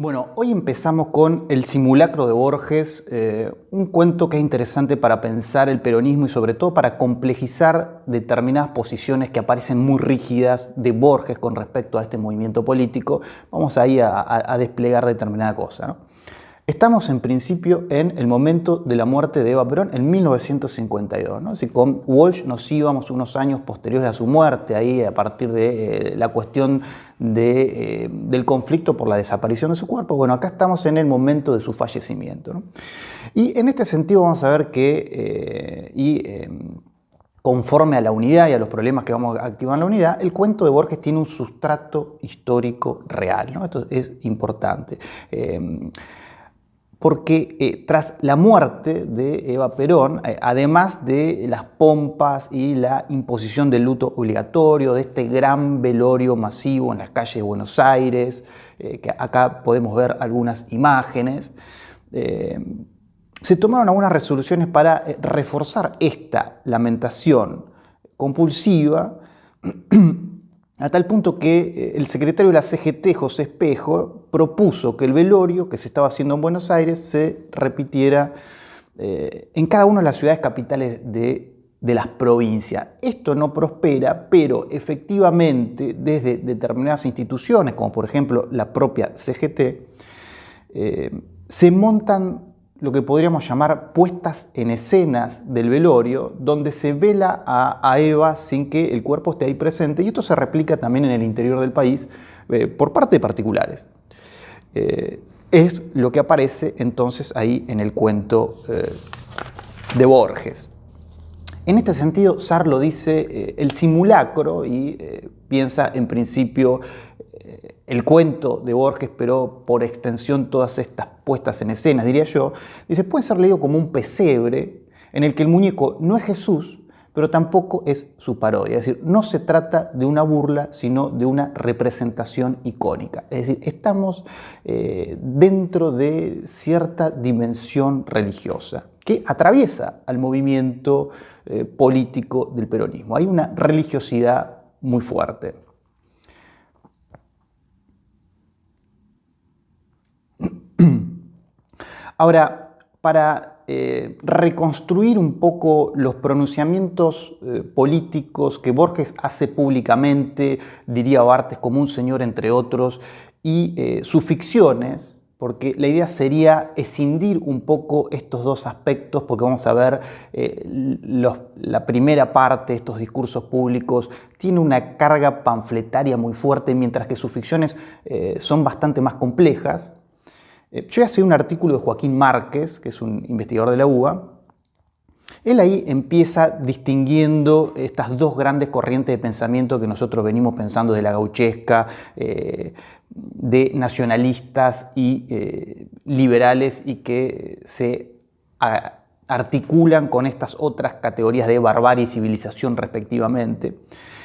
Bueno, hoy empezamos con El simulacro de Borges, un cuento que es interesante para pensar el peronismo y sobre todo para complejizar determinadas posiciones que aparecen muy rígidas de Borges con respecto a este movimiento político. Vamos ahí a desplegar determinada cosa, ¿no? Estamos en principio en el momento de la muerte de Eva Perón en 1952, ¿no? Así, con Walsh nos íbamos unos años posteriores a su muerte, ahí a partir de la cuestión del conflicto por la desaparición de su cuerpo. Bueno, acá estamos en el momento de su fallecimiento, ¿no? Y en este sentido vamos a ver que conforme a la unidad y a los problemas que vamos a activar en la unidad, el cuento de Borges tiene un sustrato histórico real, ¿no? Esto es importante. Porque tras la muerte de Eva Perón, además de las pompas y la imposición del luto obligatorio, de este gran velorio masivo en las calles de Buenos Aires, que acá podemos ver algunas imágenes, se tomaron algunas resoluciones para reforzar esta lamentación compulsiva, a tal punto que el secretario de la CGT, José Espejo, propuso que el velorio que se estaba haciendo en Buenos Aires se repitiera en cada una de las ciudades capitales de las provincias. Esto no prospera, pero efectivamente desde determinadas instituciones, como por ejemplo la propia CGT, se montan lo que podríamos llamar puestas en escenas del velorio, donde se vela a Eva sin que el cuerpo esté ahí presente, y esto se replica también en el interior del país por parte de particulares. Es lo que aparece entonces ahí en el cuento de Borges. En este sentido, Sarlo dice el simulacro y piensa en principio el cuento de Borges, pero por extensión todas estas puestas en escenas, diría yo, dice, puede ser leído como un pesebre en el que el muñeco no es Jesús, pero tampoco es su parodia. Es decir, no se trata de una burla, sino de una representación icónica. Es decir, estamos dentro de cierta dimensión religiosa que atraviesa al movimiento político del peronismo. Hay una religiosidad muy fuerte. Ahora, para reconstruir un poco los pronunciamientos políticos que Borges hace públicamente, diría Barthes como un señor entre otros, y sus ficciones, porque la idea sería escindir un poco estos dos aspectos, porque vamos a ver la primera parte de estos discursos públicos tiene una carga panfletaria muy fuerte, mientras que sus ficciones son bastante más complejas. Yo ya sé un artículo de Joaquín Márquez, que es un investigador de la UBA. Él ahí empieza distinguiendo estas dos grandes corrientes de pensamiento que nosotros venimos pensando de la gauchesca, de nacionalistas y liberales, y que se articulan con estas otras categorías de barbarie y civilización respectivamente.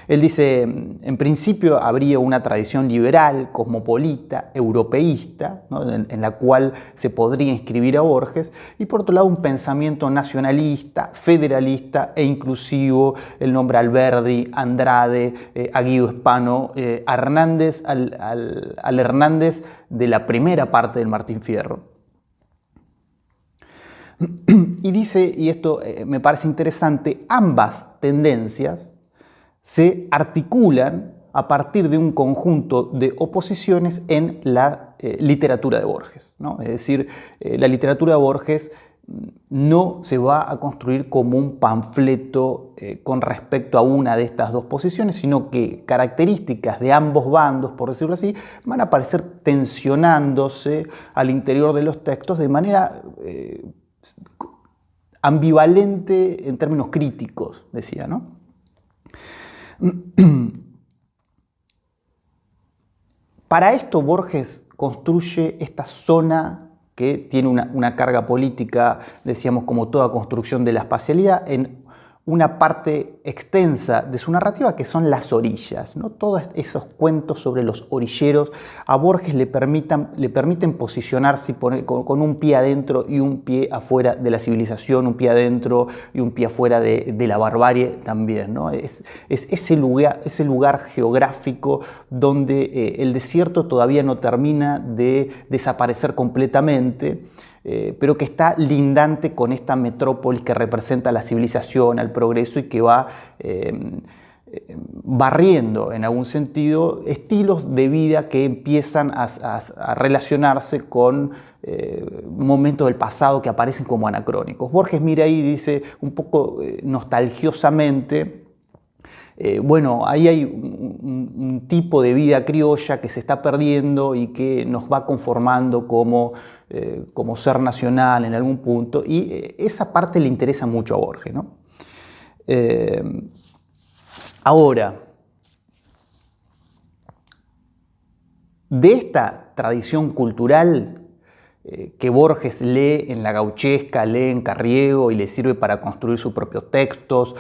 Él dice, en principio habría una tradición liberal, cosmopolita, europeísta, ¿no? en la cual se podría inscribir a Borges, y por otro lado un pensamiento nacionalista, federalista e inclusivo. Él nombra a Alberdi, Andrade, a Guido Hispano, a Hernández, al Hernández de la primera parte del Martín Fierro. Y dice, y esto me parece interesante, ambas tendencias se articulan a partir de un conjunto de oposiciones en la literatura de Borges, ¿no? Es decir, la literatura de Borges no se va a construir como un panfleto con respecto a una de estas dos posiciones, sino que características de ambos bandos, por decirlo así, van a aparecer tensionándose al interior de los textos de manera ambivalente en términos críticos, decía, ¿no? Para esto Borges construye esta zona que tiene una carga política, decíamos, como toda construcción de la espacialidad, en una parte extensa de su narrativa que son las orillas, ¿no? Todos esos cuentos sobre los orilleros a Borges le permiten posicionarse con un pie adentro y un pie afuera de la civilización, un pie adentro y un pie afuera de la barbarie también, ¿no? Es ese lugar geográfico donde el desierto todavía no termina de desaparecer completamente, pero que está lindante con esta metrópolis que representa la civilización, al progreso y que va barriendo en algún sentido estilos de vida que empiezan a relacionarse con momentos del pasado que aparecen como anacrónicos. Borges mira ahí y dice un poco nostalgiosamente, bueno, ahí hay un tipo de vida criolla que se está perdiendo y que nos va conformando como ser nacional en algún punto, y esa parte le interesa mucho a Borges, ¿no? Ahora, de esta tradición cultural que Borges lee en La Gauchesca, lee en Carriego y le sirve para construir sus propios textos,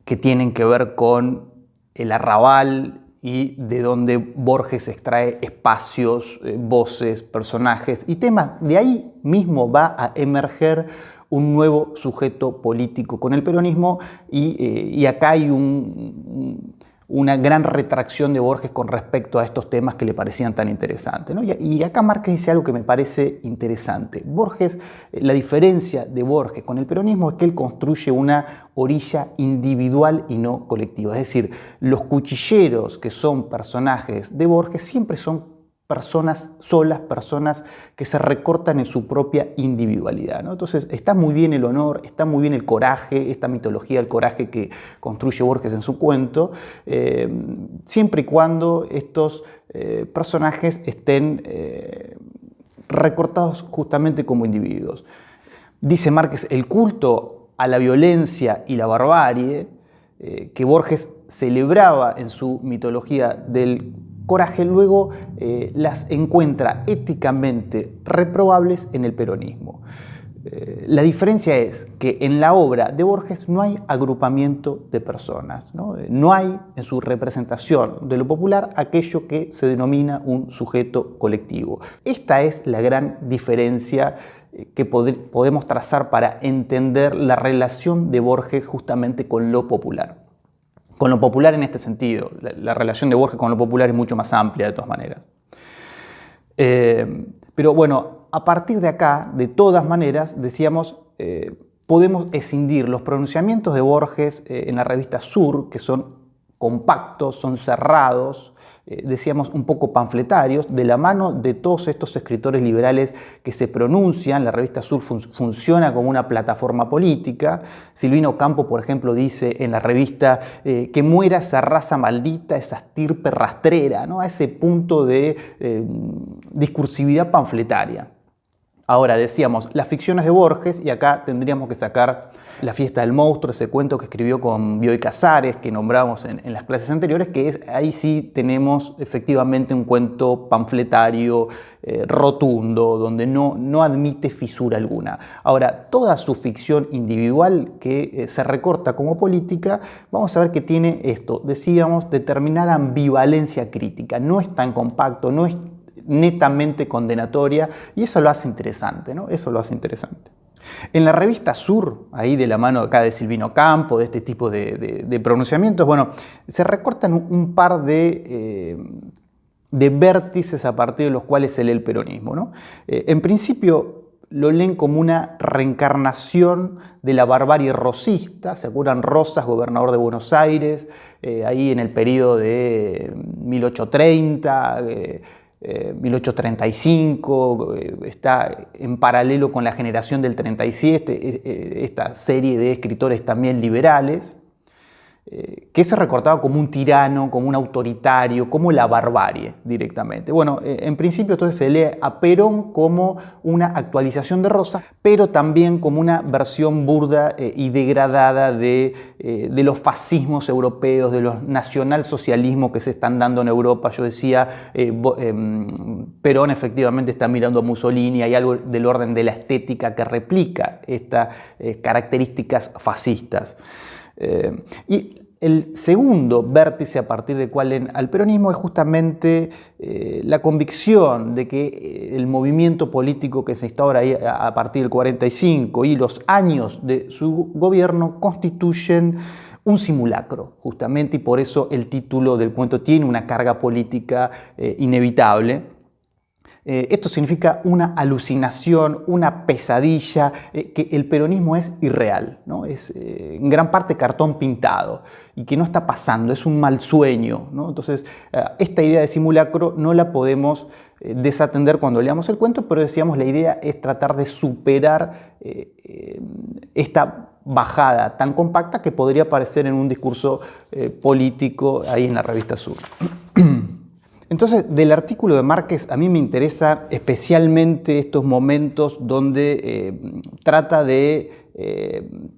que tienen que ver con el arrabal y de donde Borges extrae espacios, voces, personajes y temas. De ahí mismo va a emerger un nuevo sujeto político con el peronismo, y acá hay una gran retracción de Borges con respecto a estos temas que le parecían tan interesantes, ¿no? Y acá Márquez dice algo que me parece interesante. Borges, la diferencia de Borges con el peronismo es que él construye una orilla individual y no colectiva. Es decir, los cuchilleros que son personajes de Borges siempre son personas solas, personas que se recortan en su propia individualidad, ¿no? Entonces está muy bien el honor, está muy bien el coraje, esta mitología del coraje que construye Borges en su cuento, siempre y cuando estos personajes estén recortados justamente como individuos. Dice Márquez, el culto a la violencia y la barbarie que Borges celebraba en su mitología del coraje, luego las encuentra éticamente reprobables en el peronismo. La diferencia es que en la obra de Borges no hay agrupamiento de personas, ¿no? No hay en su representación de lo popular aquello que se denomina un sujeto colectivo. Esta es la gran diferencia que podemos trazar para entender la relación de Borges justamente con lo popular. Con lo popular en este sentido, la relación de Borges con lo popular es mucho más amplia de todas maneras. Pero bueno, a partir de acá, de todas maneras, decíamos, podemos escindir los pronunciamientos de Borges en la revista Sur, que son compactos, son cerrados, decíamos un poco panfletarios, de la mano de todos estos escritores liberales que se pronuncian. La revista Sur funciona como una plataforma política. Silvino Campo, por ejemplo, dice en la revista que muera esa raza maldita, esa estirpe rastrera, ¿no? A ese punto de discursividad panfletaria. Ahora, decíamos, las ficciones de Borges, y acá tendríamos que sacar La fiesta del monstruo, ese cuento que escribió con Bioy Casares, que nombramos en las clases anteriores, que ahí sí tenemos efectivamente un cuento panfletario, rotundo, donde no admite fisura alguna. Ahora, toda su ficción individual que se recorta como política, vamos a ver que tiene esto, decíamos, determinada ambivalencia crítica. No es tan compacto, no es netamente condenatoria, y eso lo hace interesante, ¿no? Eso lo hace interesante. En la revista Sur, ahí de la mano acá de Silvino Campo, de este tipo de pronunciamientos, bueno, se recortan un par de vértices a partir de los cuales se lee el peronismo, ¿no? En principio lo leen como una reencarnación de la barbarie rosista. ¿Se acuerdan? Rosas, gobernador de Buenos Aires, ahí en el periodo de 1830, 1835, está en paralelo con la generación del 37, esta serie de escritores también liberales. que se recortaba como un tirano, como un autoritario, como la barbarie directamente. Bueno, en principio entonces se lee a Perón como una actualización de Rosas, pero también como una versión burda y degradada de los fascismos europeos, de los nacionalsocialismos que se están dando en Europa. Yo decía, Perón efectivamente está mirando a Mussolini, hay algo del orden de la estética que replica estas características fascistas. Y el segundo vértice a partir del cual al peronismo es justamente la convicción de que el movimiento político que se instaura ahí a partir del 45 y los años de su gobierno constituyen un simulacro, justamente, y por eso el título del cuento tiene una carga política inevitable. Esto significa una alucinación, una pesadilla, que el peronismo es irreal, ¿no? Es en gran parte cartón pintado y que no está pasando, es un mal sueño, ¿no? Entonces, esta idea de simulacro no la podemos desatender cuando leamos el cuento, pero decíamos, la idea es tratar de superar esta bajada tan compacta que podría aparecer en un discurso político ahí en la revista Sur. Entonces, del artículo de Márquez a mí me interesa especialmente estos momentos donde trata de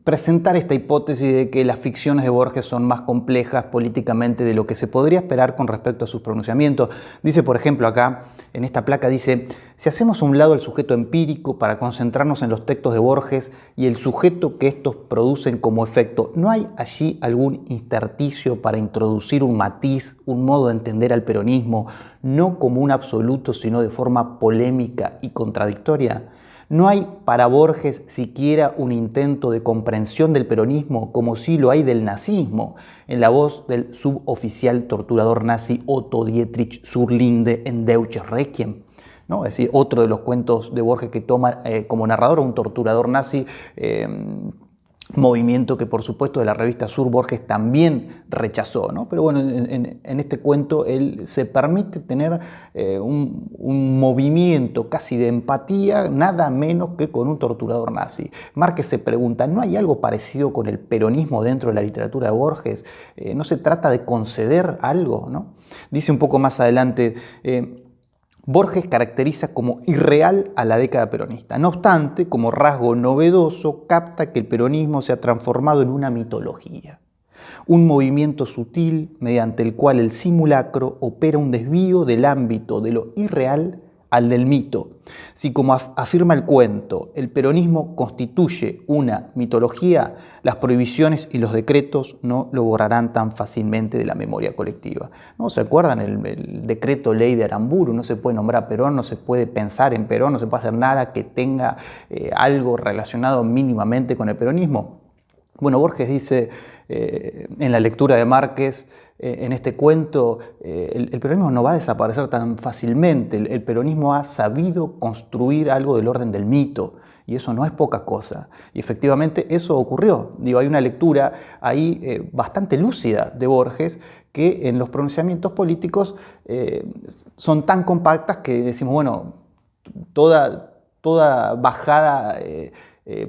presentar esta hipótesis de que las ficciones de Borges son más complejas políticamente de lo que se podría esperar con respecto a sus pronunciamientos. Dice, por ejemplo, acá en esta placa, dice: si hacemos a un lado el sujeto empírico para concentrarnos en los textos de Borges y el sujeto que estos producen como efecto, ¿no hay allí algún intersticio para introducir un matiz, un modo de entender al peronismo, no como un absoluto, sino de forma polémica y contradictoria? ¿No hay para Borges siquiera un intento de comprensión del peronismo como sí lo hay del nazismo, en la voz del suboficial torturador nazi Otto Dietrich zur Linde en Deutsches Requiem? ¿No? Es decir, otro de los cuentos de Borges que toma como narrador a un torturador nazi, movimiento que por supuesto de la revista Sur Borges también rechazó, ¿no? Pero bueno, en este cuento él se permite tener un movimiento casi de empatía, nada menos que con un torturador nazi. Márquez se pregunta, ¿no hay algo parecido con el peronismo dentro de la literatura de Borges? ¿No se trata de conceder algo, ¿no? Dice un poco más adelante, Borges caracteriza como irreal a la década peronista. No obstante, como rasgo novedoso, capta que el peronismo se ha transformado en una mitología, un movimiento sutil mediante el cual el simulacro opera un desvío del ámbito de lo irreal al del mito. Si, como afirma el cuento, el peronismo constituye una mitología, las prohibiciones y los decretos no lo borrarán tan fácilmente de la memoria colectiva. ¿No se acuerdan el decreto ley de Aramburu? No se puede nombrar a Perón, no se puede pensar en Perón, no se puede hacer nada que tenga algo relacionado mínimamente con el peronismo. Bueno, Borges dice en la lectura de Márquez, en este cuento, el peronismo no va a desaparecer tan fácilmente. El peronismo ha sabido construir algo del orden del mito, y eso no es poca cosa. Y efectivamente eso ocurrió. Digo, hay una lectura ahí bastante lúcida de Borges, que en los pronunciamientos políticos son tan compactas que decimos, bueno, toda bajada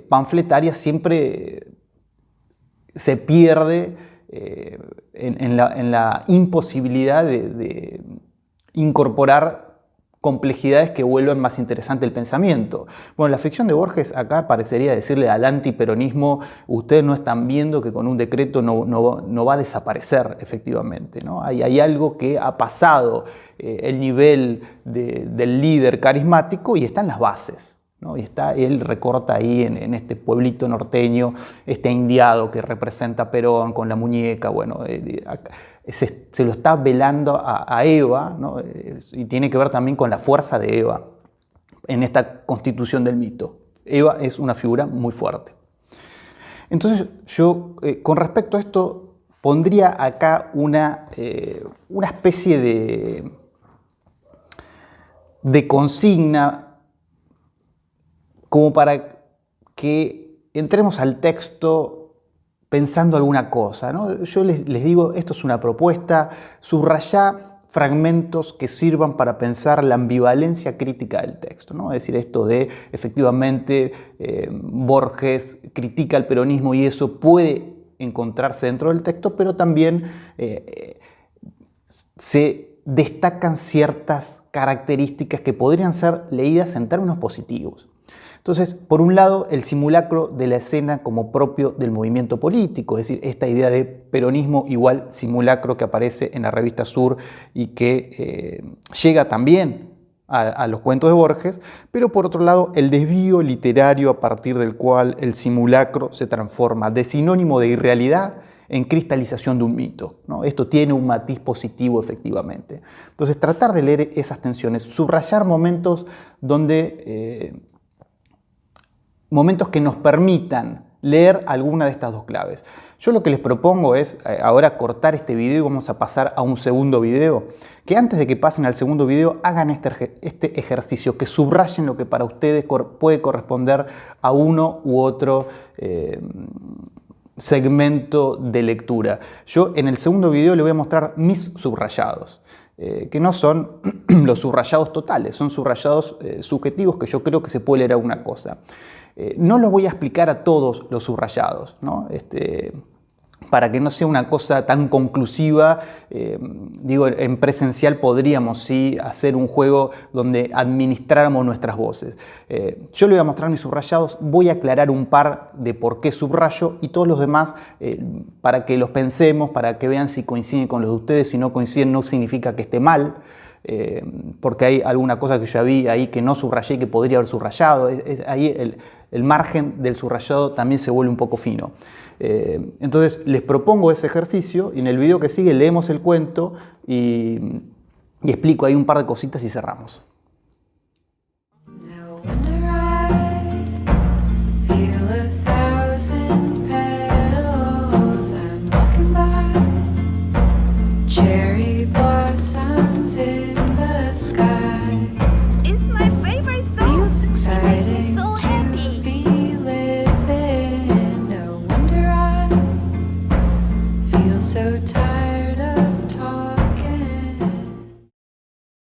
panfletaria siempre se pierde en la imposibilidad de incorporar complejidades que vuelvan más interesante el pensamiento. Bueno, la ficción de Borges acá parecería decirle al antiperonismo, ustedes no están viendo que con un decreto no va a desaparecer efectivamente, ¿no? Hay algo que ha pasado el nivel del líder carismático y está en las bases, ¿no? Y él recorta ahí en este pueblito norteño, este indiado que representa a Perón con la muñeca, bueno, se lo está velando a Eva, ¿no? Y tiene que ver también con la fuerza de Eva en esta constitución del mito. Eva es una figura muy fuerte. Entonces yo, con respecto a esto, pondría acá una especie de consigna como para que entremos al texto pensando alguna cosa, ¿no? Yo les digo, esto es una propuesta, subrayá fragmentos que sirvan para pensar la ambivalencia crítica del texto, ¿no? Es decir, esto de, efectivamente, Borges critica el peronismo y eso puede encontrarse dentro del texto, pero también se destacan ciertas características que podrían ser leídas en términos positivos. Entonces, por un lado, el simulacro de la escena como propio del movimiento político, es decir, esta idea de peronismo igual simulacro que aparece en la revista Sur y que llega también a los cuentos de Borges, pero por otro lado, el desvío literario a partir del cual el simulacro se transforma de sinónimo de irrealidad en cristalización de un mito, ¿no? Esto tiene un matiz positivo efectivamente. Entonces, tratar de leer esas tensiones, subrayar momentos momentos que nos permitan leer alguna de estas dos claves. Yo lo que les propongo es ahora cortar este video y vamos a pasar a un segundo video, que antes de que pasen al segundo video hagan este ejercicio, que subrayen lo que para ustedes puede corresponder a uno u otro segmento de lectura. Yo en el segundo video les voy a mostrar mis subrayados, que no son los subrayados totales, son subrayados subjetivos que yo creo que se puede leer alguna cosa. No los voy a explicar a todos los subrayados, ¿no? Para que no sea una cosa tan conclusiva. Digo, en presencial podríamos sí hacer un juego donde administráramos nuestras voces. Yo le voy a mostrar mis subrayados, voy a aclarar un par de por qué subrayo y todos los demás para que los pensemos, para que vean si coinciden con los de ustedes. Si no coinciden no significa que esté mal. Porque hay alguna cosa que yo vi ahí que no subrayé y que podría haber subrayado. Ahí el margen del subrayado también se vuelve un poco fino. Entonces les propongo ese ejercicio y en el video que sigue leemos el cuento y explico ahí un par de cositas y cerramos.